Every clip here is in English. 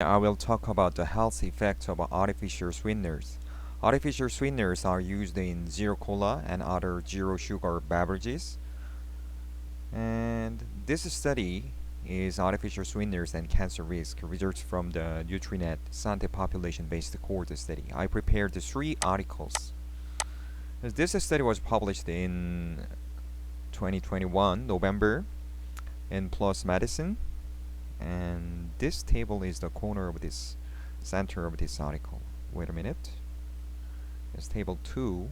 I will talk about the health effects of artificial sweeteners. Artificial sweeteners are used in zero cola and other zero sugar beverages. And this study is artificial sweeteners and cancer risk results from the Nutrinet Sante population-based cohort study. I prepared the three articles. This study was published in 2021 November in PLOS Medicine, and this table is the corner of this center of this article. Wait a minute. It's table 2.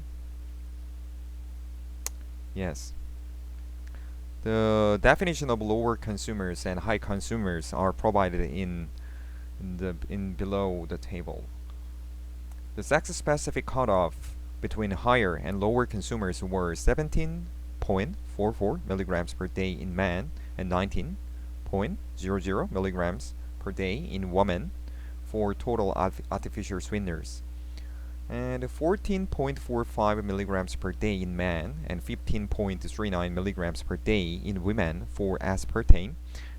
Yes. The definition of lower consumers and high consumers are provided in below the table. The sex-specific cutoff between higher and lower consumers were 17.44 milligrams per day in men and 19.00 milligrams per day in women for total artificial sweeteners, and 14.45 milligrams per day in men and 15.39 milligrams per day in women for aspartame,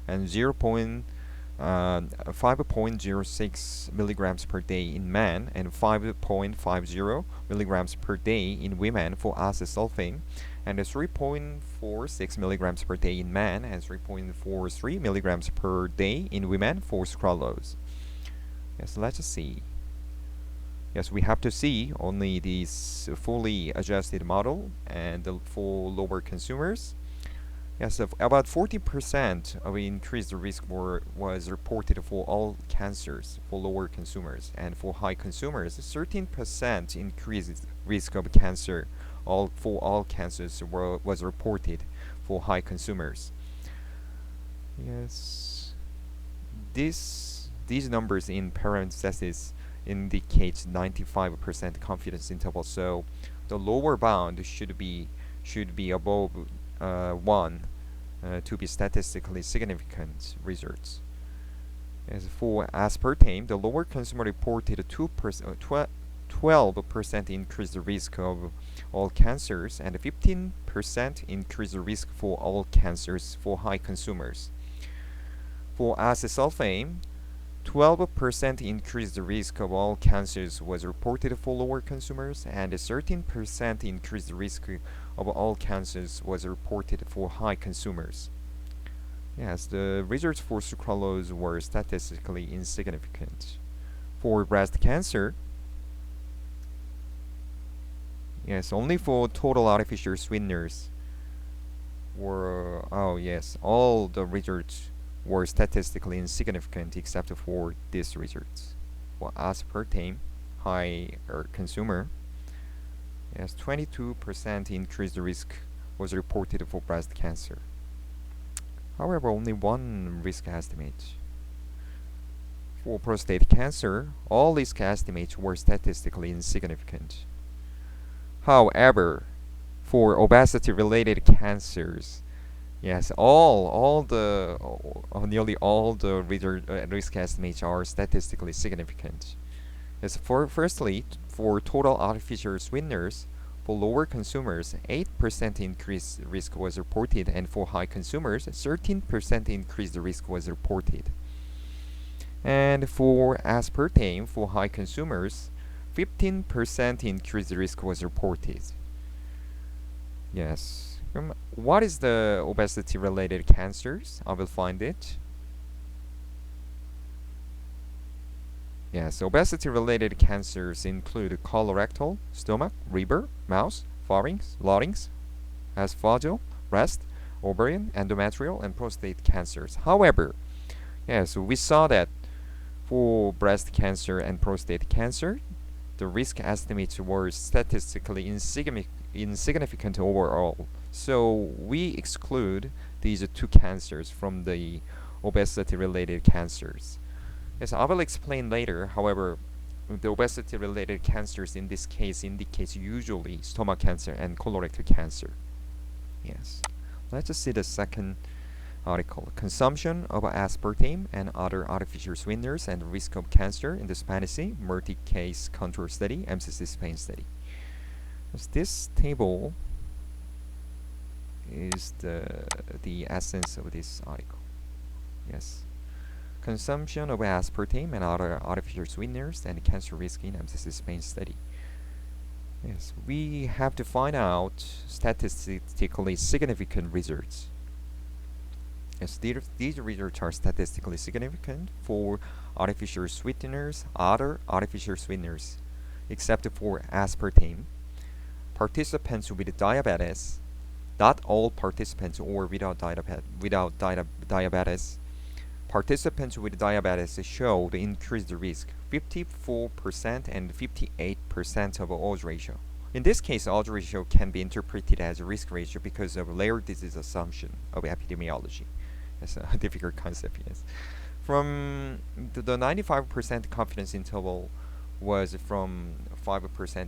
and 5.06 milligrams per day in men and 5.50 milligrams per day in women for acesulfame, and 3.46 milligrams per day in men and 3.43 milligrams per day in women for sucralose. Yes, let's see. Yes, we have to see only this fully adjusted model and for lower consumers. Yes, about 40% of increased risk was reported for all cancers for lower consumers, and for high consumers, 13% increased risk of cancer for all cancers was reported for high consumers. Yes, these numbers in parentheses indicates 95% confidence interval. So the lower bound should be above 1 to be statistically significant results. As for aspartame, the lower consumer reported 12% increased risk of all cancers and 15% increased risk for all cancers for high consumers. For acesulfame, 12% increased risk of all cancers was reported for lower consumers, and 13% increased risk of all cancers was reported for high consumers. Yes, the results for sucralose were statistically insignificant. For breast cancer, yes, only for total artificial sweeteners were, all the results were statistically insignificant except for these results. For aspartame, higher consumer, yes, 22% increased risk was reported for breast cancer. However, only one risk estimate. For prostate cancer, all risk estimates were statistically insignificant. However, for obesity-related cancers, yes, nearly all the risk estimates are statistically significant. Yes, firstly, for total artificial sweeteners, for lower consumers, 8% increased risk was reported, and for high consumers, 13% increased risk was reported. And for aspartame, for high consumers, 15% increased risk was reported. Yes. What is the obesity-related cancers? I will find it. Yes, obesity-related cancers include colorectal, stomach, liver, mouth, pharynx, larynx, esophageal, breast, ovarian, endometrial, and prostate cancers. However, yes, we saw that for breast cancer and prostate cancer, the risk estimates were statistically insignificant overall. So we exclude these two cancers from the obesity-related cancers. Yes, I will explain later. However, the obesity-related cancers in this case indicates usually stomach cancer and colorectal cancer. Yes. Let's just see the second article. Consumption of aspartame and other artificial sweeteners and risk of cancer in the Spanish multi-case control study, MCC Spain study. This table is the essence of this article. Yes. consumption of aspartame and other artificial sweeteners and cancer risk in emphasis Spain study. Yes, we have to find out statistically significant results. Yes, these results are statistically significant for artificial sweeteners, other artificial sweeteners, except for aspartame. Participants with diabetes, not all participants or without diabetes, participants with diabetes showed increased risk 54% and 58% of odds ratio. In this case, odds ratio can be interpreted as a risk ratio because of rare disease assumption of epidemiology. It's a difficult concept, yes. From the 95% confidence interval was from 5%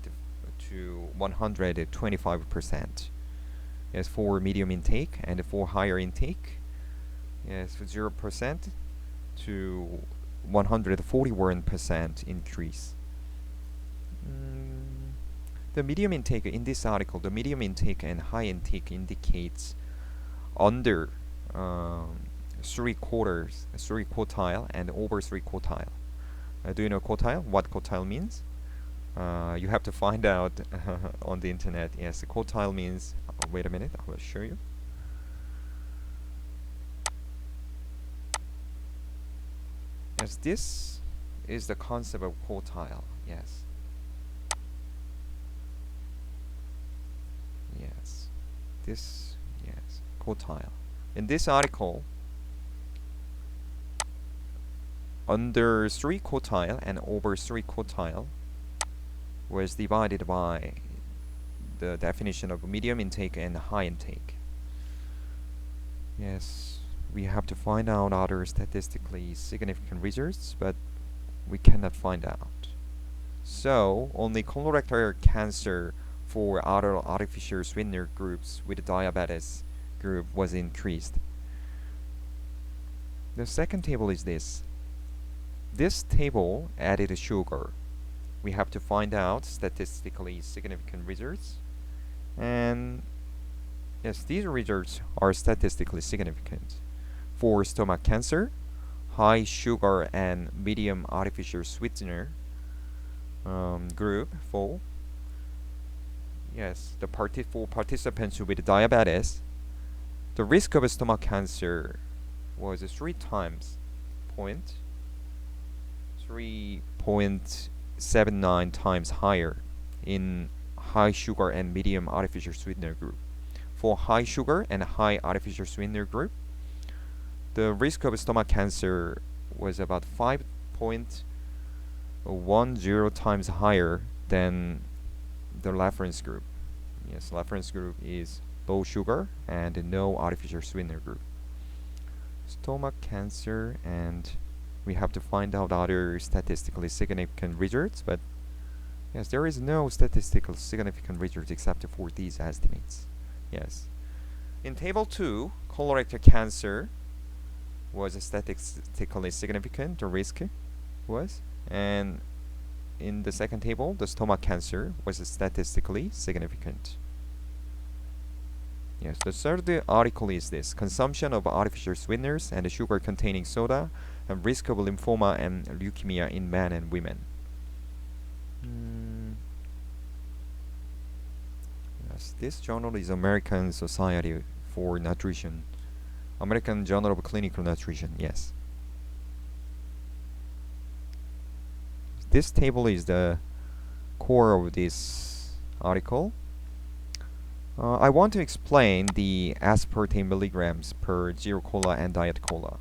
to 125%. Yes, for medium intake, and for higher intake, yes, 0% to 141% increase. The medium intake in this article, the medium intake and high intake indicates under 3 quartile and over 3 quartile. Do you know quartile? What quartile means? You have to find out on the internet. Yes, quartile means, wait a minute, I will show you. Yes, this is the concept of quartile. Yes. Yes. This, yes, quartile. In this article, under 3 quartile and over 3 quartile was divided by the definition of medium intake and high intake. Yes, we have to find out other statistically significant results, but we cannot find out. So, only colorectal cancer for other artificial sweetener groups with diabetes group was increased. The second table is this. This table added sugar. We have to find out statistically significant results, and yes, these results are statistically significant. For stomach cancer, high sugar and medium artificial sweetener group for for participants with diabetes, the risk of stomach cancer was 3.79 times higher in high sugar and medium artificial sweetener group. For high sugar and high artificial sweetener group, the risk of stomach cancer was about 5.10 times higher than the reference group. Yes, reference group is low sugar and no artificial sweetener group. Stomach cancer, and we have to find out other statistically significant results, but yes, there is no statistical significant results except for these estimates. Yes. In table 2, colorectal cancer was statistically significant, the risk was, and in the second table, the stomach cancer was statistically significant. Yes, the third article is this: consumption of artificial sweeteners and sugar-containing soda and risk of lymphoma and leukemia in men and women. Yes, this journal is American Society for Nutrition, American Journal of Clinical Nutrition. Yes. This table is the core of this article. I want to explain the aspartame milligrams per zero cola and diet cola.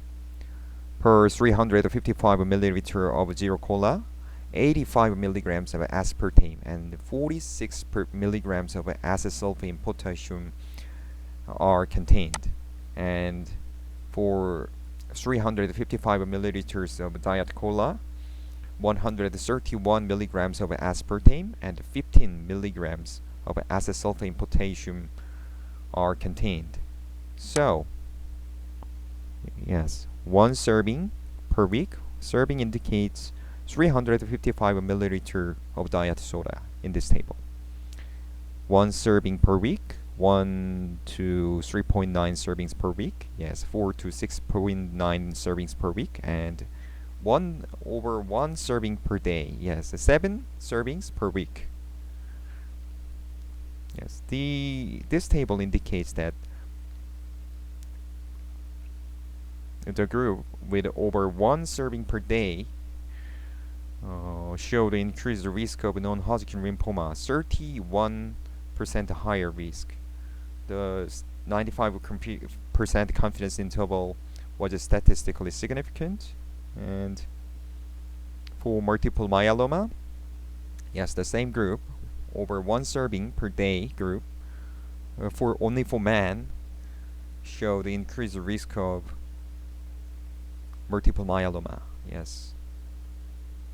Per 355 milliliter of zero cola, 85 milligrams of aspartame and 46 milligrams of acesulfame potassium are contained. And for 355 milliliters of diet cola, 131 milligrams of aspartame and 15 milligrams of acesulfame potassium are contained. So, yes, one serving per week. Serving indicates 355 milliliter of diet soda in this table. One serving per week 1 to 3.9 servings per week. Yes, 4 to 6.9 servings per week, and 1 serving per day. Yes, 7 servings per week. Yes, this table indicates that the group with over 1 serving per day showed increased risk of non-Hodgkin lymphoma, 31% higher risk. The 95% confidence interval was statistically significant. And for multiple myeloma, yes, the same group, over 1 serving per day group, only for men, showed increased risk of multiple myeloma. Yes,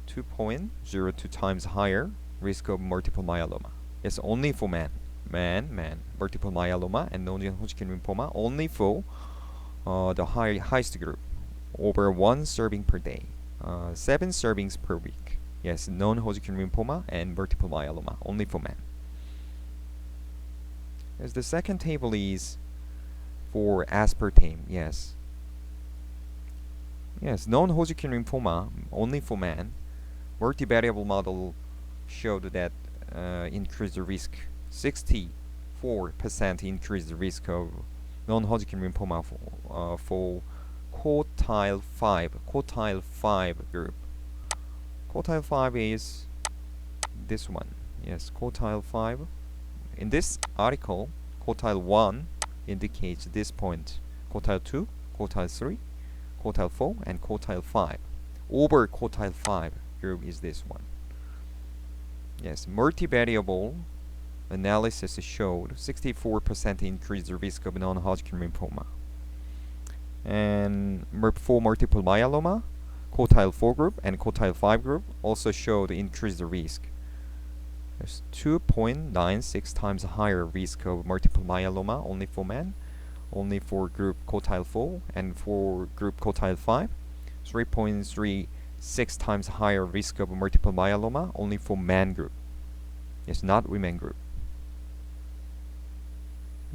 2.02 times higher risk of multiple myeloma. Yes, only for men. Multiple myeloma and non-Hodgkin lymphoma only for the highest group, over 1 serving per day, 7 servings per week. Yes, non-Hodgkin lymphoma and multiple myeloma only for men. As the second table is for aspartame. Yes, non-Hodgkin lymphoma only for men. Multivariable model showed that increased risk, 64% increased risk of non-Hodgkin lymphoma for quartile 5 group. Quartile 5 is this one. Yes, quartile 5. In this article, quartile 1 indicates this point. Quartile 2, quartile 3, quartile 4, and quartile 5. Over quartile 5 group is this one. Yes, multivariable analysis showed 64% increased risk of non-Hodgkin lymphoma. And for multiple myeloma, quartile 4 group and quartile 5 group also showed increased risk. There's 2.96 times higher risk of multiple myeloma only for men, only for group quartile 4, and for group quartile 5, 3.36 times higher risk of multiple myeloma only for man group. Yes, not women group.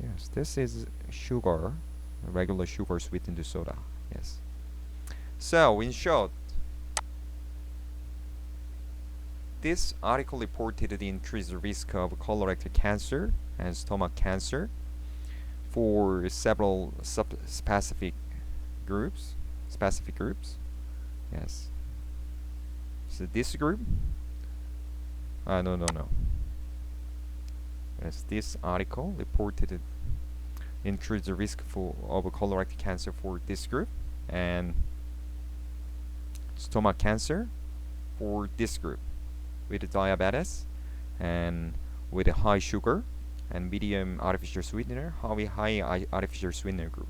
Yes, this is sugar, regular sugar sweetened soda. Yes. So, in short, this article reported the increased risk of colorectal cancer and stomach cancer for several specific groups. Yes. So this group? No. Yes, this article reported increased risk of colorectal cancer for this group, and stomach cancer for this group with diabetes and with a high sugar and medium artificial sweetener, high artificial sweetener group,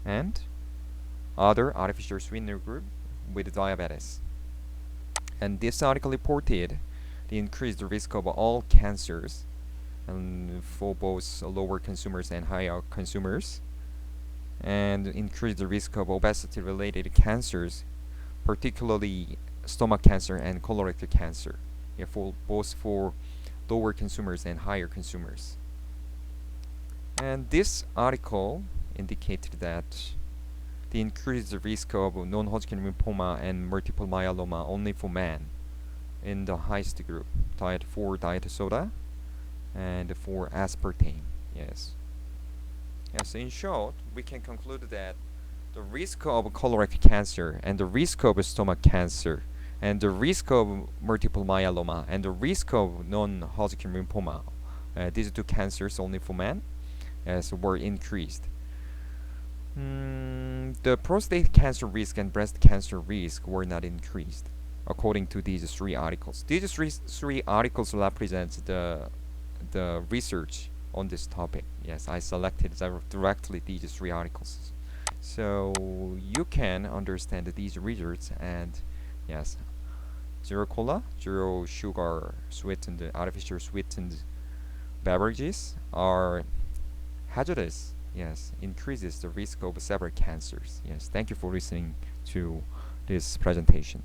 and other artificial sweetener group with diabetes. And this article reported the increased risk of all cancers, and for both lower consumers and higher consumers, and increased the risk of obesity-related cancers, particularly stomach cancer and colorectal cancer, both for lower consumers and higher consumers. And this article indicated that the increased risk of non-Hodgkin lymphoma and multiple myeloma only for men in the highest group, diet soda and for aspartame. Yes, in short, we can conclude that the risk of colorectal cancer and the risk of stomach cancer and the risk of multiple myeloma and the risk of non-Hodgkin lymphoma, these two cancers only for men, were increased. The prostate cancer risk and breast cancer risk were not increased, according to these three articles. These three articles represent the research on this topic. Yes, I selected directly these three articles, so you can understand these results. And yes, zero cola, zero sugar sweetened, artificial sweetened beverages are hazardous. Yes, increases the risk of several cancers. Yes, thank you for listening to this presentation.